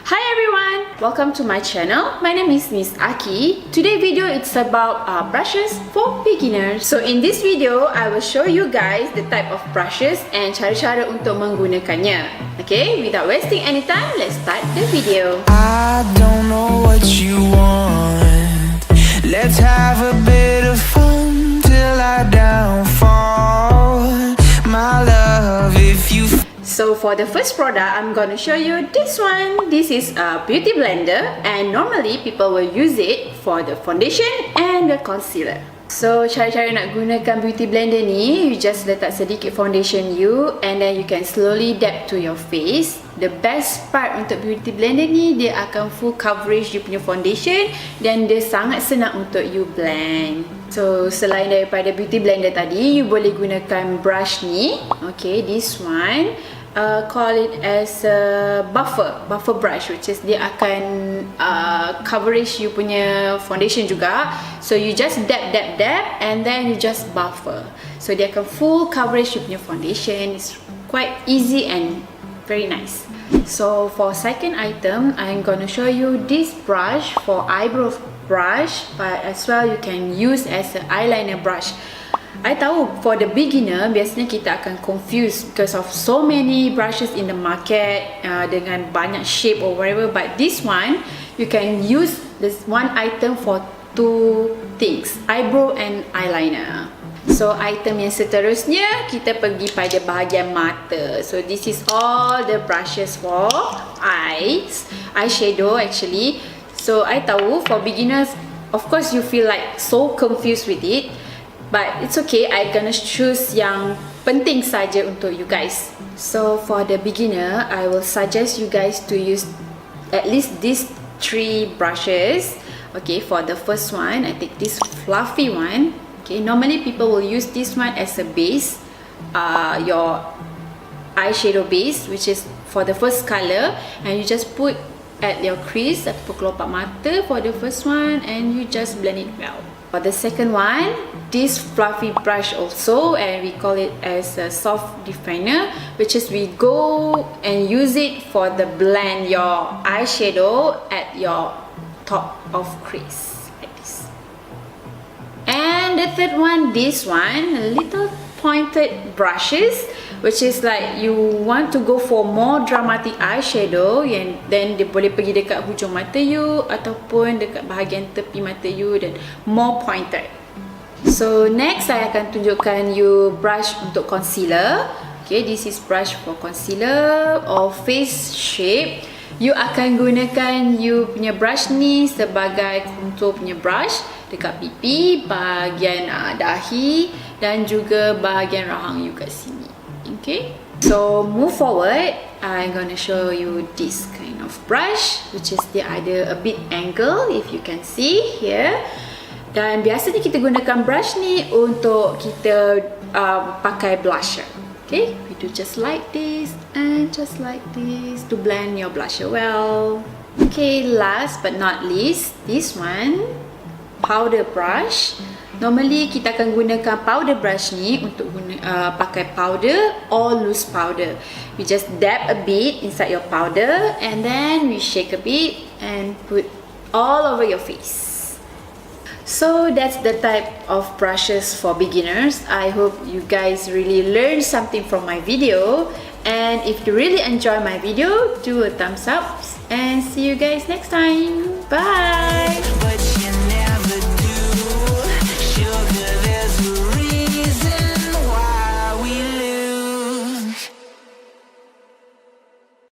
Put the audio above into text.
Hi everyone! Welcome to my channel. My name is Misaqee. Today's video it's about brushes for beginners. So in this video, I will show you guys the type of brushes and cara-cara untuk menggunakannya. Okay, without wasting any time, let's start the video. I don't know what you want. Let's have a bit of fun till I downfall. My love, if you So for the first product, I'm going to show you this one. This is a beauty blender and normally people will use it for the foundation and the concealer. So cara-cara nak gunakan beauty blender ni, you just letak sedikit foundation you and then you can slowly dab to your face. The best part untuk beauty blender ni, dia akan full coverage you punya foundation dan dia sangat senang untuk you blend. So selain daripada beauty blender tadi, you boleh gunakan brush ni. Okay, this one call it as a buffer brush, which is dia akan coverage you punya foundation juga. So you just dab and then you just buffer. So dia akan full coverage you punya foundation. It's quite easy and very nice. So for second item, I'm gonna show you this brush for eyebrow brush, but as well you can use as an eyeliner brush. I tahu for the beginner biasanya kita akan confused because of so many brushes in the market dengan banyak shape or whatever, but this one you can use this one item for two things, eyebrow and eyeliner. So item yang seterusnya kita pergi pada bahagian mata. So this is all the brushes for eyeshadow actually. So I tahu for beginners, of course you feel like so confused with it, but it's okay, I gonna choose yang penting saja untuk you guys. So for the beginner, I will suggest you guys to use at least these three brushes. Okay, for the first one, I take this fluffy one. Okay, normally people will use this one as a base, your eyeshadow base, which is for the first color, and you just put at your crease atau kelopak mata for the first one and you just blend it well. For the second one, this fluffy brush also, and we call it as a soft definer, which is we go and use it for the blend your eyeshadow at your top of crease like this. And the third one, this one, a little pointed brushes, which is like you want to go for more dramatic eyeshadow, and then dia boleh pergi dekat hujung mata you ataupun dekat bahagian tepi mata you dan more pointed. So next saya akan tunjukkan you brush untuk concealer. Okay, this is brush for concealer or face shape. You akan gunakan you punya brush ni sebagai contour punya brush dekat pipi, bahagian dahi dan juga bahagian rahang you kat sini. Okay, so move forward, I'm gonna show you this kind of brush, which is dia ada a bit angle, if you can see here. Dan biasanya kita gunakan brush ni untuk kita pakai blusher. Okay, we do just like this and just like this to blend your blusher well. Okay, last but not least, this one, powder brush. Normally kita akan gunakan powder brush ni untuk pakai powder or loose powder. We just dab a bit inside your powder and then we shake a bit and put all over your face. So that's the type of brushes for beginners. I hope you guys really learned something from my video, and if you really enjoy my video, do a thumbs up and see you guys next time. Bye.